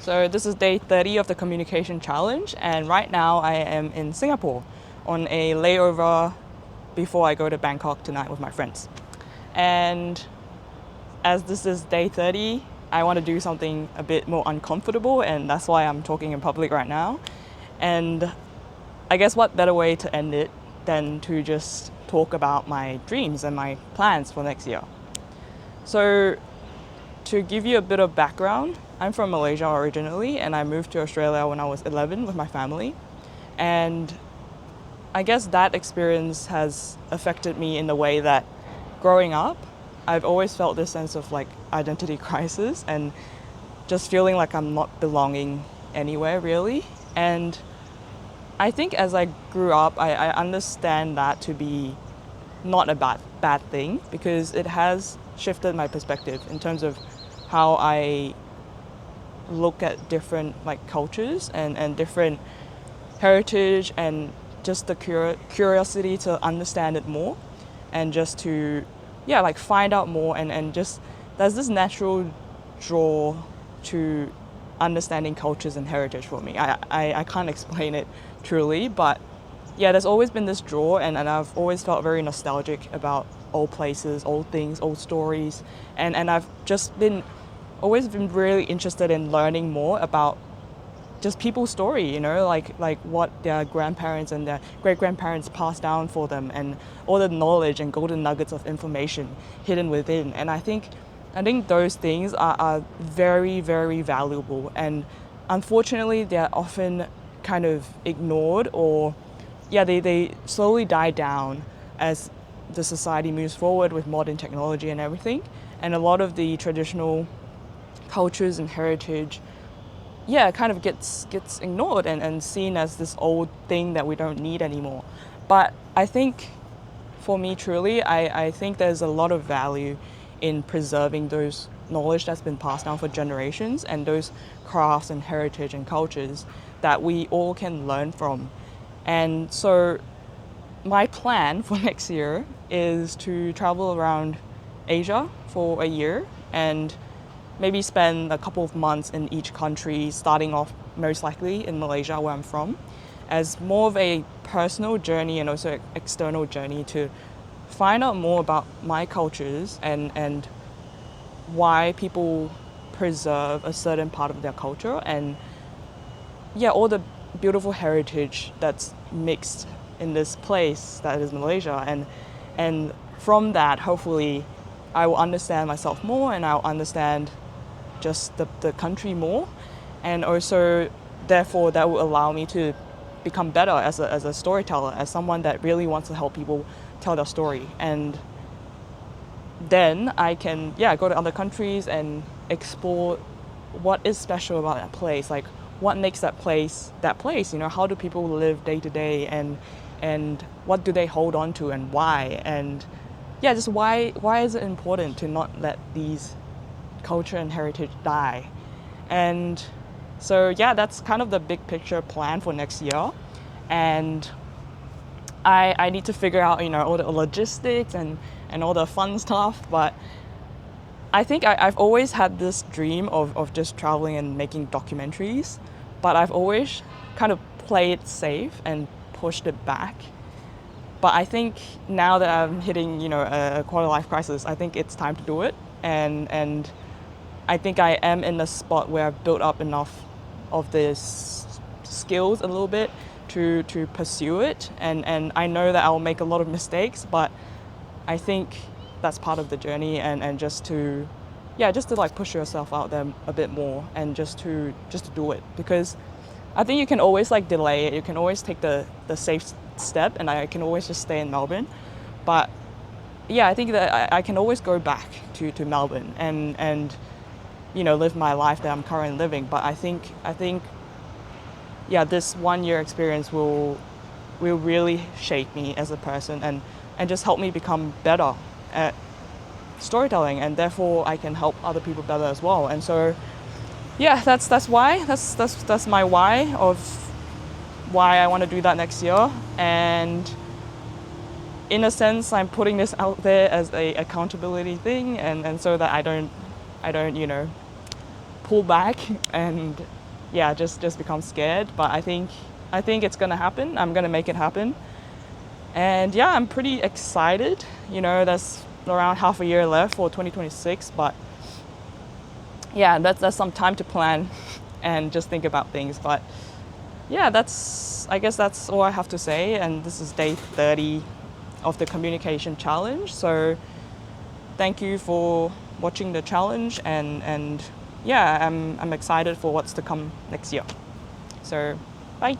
So this is day 30 of the communication challenge, and right now I am in Singapore on a layover before I go to Bangkok tonight with my friends. And as this is day 30, I want to do something a bit more uncomfortable, and that's why I'm talking in public right now. And I guess what better way to end it than to just talk about my dreams and my plans for next year. So to give you a bit of background, I'm from Malaysia originally, and I moved to Australia when I was 11 with my family. And I guess that experience has affected me in the way that growing up, I've always felt this sense of like identity crisis and just feeling like I'm not belonging anywhere really. And I think as I grew up, I understand that to be not a bad thing, because it has shifted my perspective in terms of how I look at different like cultures and different heritage, and just the curiosity to understand it more, and just to like find out more, and just there's this natural draw to understanding cultures and heritage for me. I can't explain it truly, but yeah, there's always been this draw, and I've always felt very nostalgic about old places, old things, old stories, and I've just been always been really interested in learning more about just people's story, like what their grandparents and their great grandparents passed down for them, and all the knowledge and golden nuggets of information hidden within. And I think those things are very, very valuable, and unfortunately they're often kind of ignored, or they slowly die down as the society moves forward with modern technology and everything. And a lot of the traditional cultures and heritage kind of gets ignored and seen as this old thing that we don't need anymore. But I think for me truly, I think there's a lot of value in preserving those knowledge that's been passed down for generations, and those crafts and heritage and cultures that we all can learn from. And so my plan for next year is to travel around Asia for a year, and maybe spend a couple of months in each country, starting off most likely in Malaysia, where I'm from, as more of a personal journey and also external journey to find out more about my cultures and why people preserve a certain part of their culture, and all the beautiful heritage that's mixed in this place that is Malaysia. And from that, hopefully I will understand myself more, and I'll understand just the country more, and also therefore that will allow me to become better as a storyteller, as someone that really wants to help people tell their story. And then I can go to other countries and explore what is special about that place, like what makes that place, how do people live day to day, and what do they hold on to, and why, and just why is it important to not let these culture and heritage die. And so that's kind of the big picture plan for next year. And I need to figure out all the logistics and all the fun stuff, but I think I've always had this dream of just traveling and making documentaries, but I've always kind of played it safe and pushed it back. But I think now that I'm hitting a quarter life crisis, I think it's time to do it. And I think I am in a spot where I've built up enough of this skills a little bit to pursue it. And I know that I'll make a lot of mistakes, but I think that's part of the journey, and just to like push yourself out there a bit more, and just to do it. Because I think you can always like delay it, you can always take the safe step, and I can always just stay in Melbourne. But I think that I can always go back to Melbourne and live my life that I'm currently living. But I think this 1 year experience will really shape me as a person, and just help me become better at storytelling, and therefore I can help other people better as well. And so that's why that's my why of why I want to do that next year. And in a sense, I'm putting this out there as a accountability thing, and so that I don't pull back and yeah, just become scared. But I think it's gonna happen. I'm gonna make it happen. And yeah, I'm pretty excited. There's around half a year left for 2026, but yeah, that's some time to plan and just think about things. But yeah, I guess that's all I have to say. And this is day 30 of the communication challenge. So thank you for watching the challenge, and yeah, I'm excited for what's to come next year. So bye.